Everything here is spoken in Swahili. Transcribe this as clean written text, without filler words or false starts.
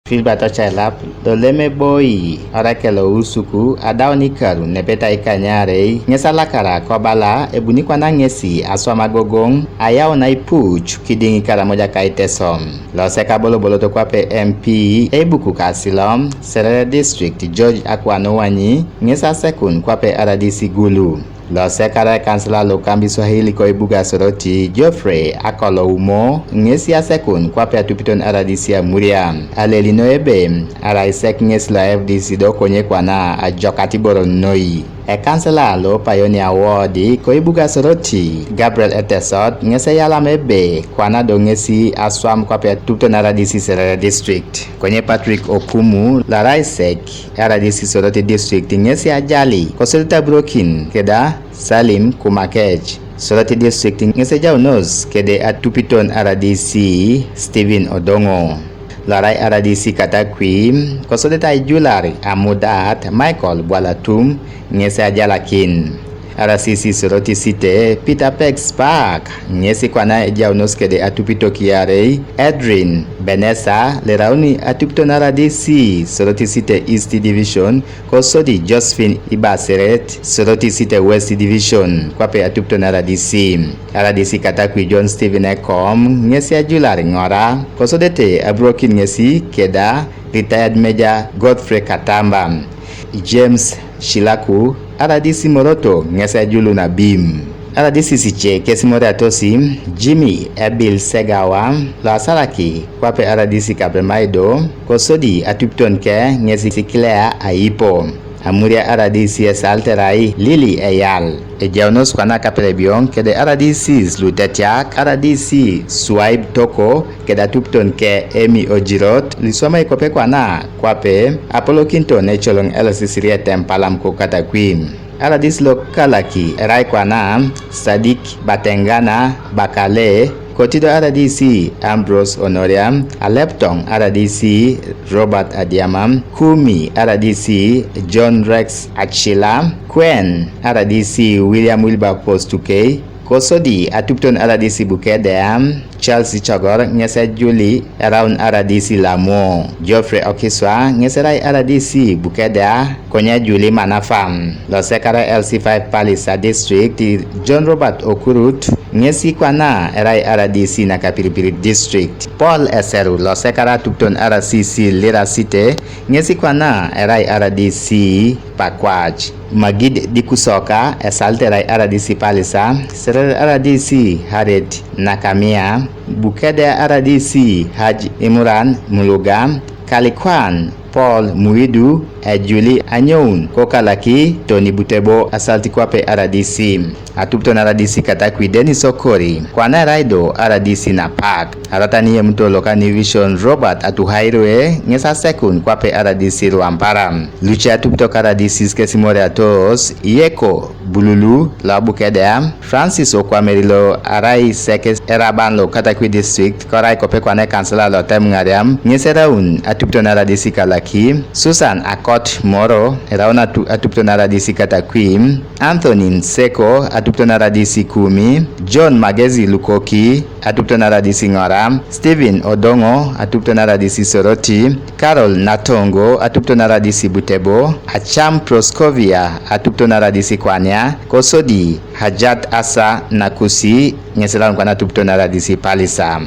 Filbato chalap doleme boy orakelo usuku adaoni karu nepeta ikanyare ngesala kara kobala ebuni kwana ngesi aswamagogong ayao na ipuch kidingi kara moja kaitesom loseka bolo to kwape MP ebuku kasilom Serere District George Akwano Wanyi ngesa sekun kwape RDC Gulu Losekara kansela lokambi Swahili ko ibuga soroti Geoffrey Akolo Umo ngesi asekun kwape atupiton RDC ya Muria alelino ebe araisek ngesi la FDC do konye kwana ajokati boro noi kansela lo Pioneer Award ko ibuga soroti Gabriel Etesot ngese yala mebe kwana do ngesi aswam kwape atupiton RDC Serere District konye Patrick Okumu la raisek RDC soroti district ngesi ajali ko selta brokin keda Salim Kumakej Soroti District ngese jaunos kede atupiton RDC Steven Odongo Larai RDC Katakwi kosodeta Julari Amudat Michael Bwalatum ngese ajalakin RCC Soroti City Peter Pex Park ngesi kwana jaunos kede atupito kiare Edrin Benessa lerauni atupito RDC Soroti City East Division kosodi Josephine Ibaseret Soroti City West Division kwape atupito RDC Katakwi John Stephen Ekom ngesi ajulari ngora kosodete abrokin ngesi keda retired Major Godfrey Katamba James Shilaku RDC Moroto ngese julu na BIM RDC Siche kesimore atosi Jimmy Ebil Segawa la salaki kwape RDC Kabremaido kosodi atupton ke ngesi Claire Aipo Amuria RDC Salterai Lily Eyal Ejaunos kwana kapelebion kede RDC Lutetiak RDC Swipe Toko keda tupton ke Emi Ojirot lisoma ikope kwana kwape Apollo Kinto Necholong LCC Rietem Palam ko Katakwi RDC Lokalaki Rai kwana Sadik Batengana Bakale Kotido RDC Ambrose Honoriam Aleptong RDC Robert Adiamam Kumi RDC John Rex Achila Quen RDC William Wilberforce Tukey Kosodi atupton RDC Bukedam Chelsea Chogor ngese Julie around RDC Lamo Geoffrey Okiswa ngese rai RDC Bukeda konya Julie Manafam Losekara LC5 Palisa District John Robert Okurut ngesi kwana rai RDC na Kapiripiri District Paul Eseru Losekara tupton RCC Lira City ngesi kwana rai RDC Pakwaj Magid Dikusoka esalterai RDC Palisa Serere RDC Haret Nakamia Bukede RDC Haji Imran Muluga Kalikwan Paul Muidu Julie Anyoun Kokalaki Tony Butebo asalti kwape RDC atupton RDC Katakwi Denis Okori kwana raido RDC na Park aratani mto lokani Vision Robert Atuhairwe ngesa sekun kwape RDC Ruamparam Lucia atupto RDC kesimore atos Yeko Bululu la Bukedea Francis Okwamerilo arai sekes erabanlo Katakwi District korai kope kwane kansela lo tem ngariam ngese raun atupton RDC Kalaki Susan Akot Moro erauna atupton RDC Katakwi Anthony Nseko atupton RDC Kumi John Magezi Lukoki atupton RDC Ngora Steven Odongo atupton RDC Soroti Carol Natongo atupton RDC Butebo Acham Proskovia atupton RDC Kwanya Kosodi Hajat Asa Nakusi nyeselan kwana atupton RDC Palisa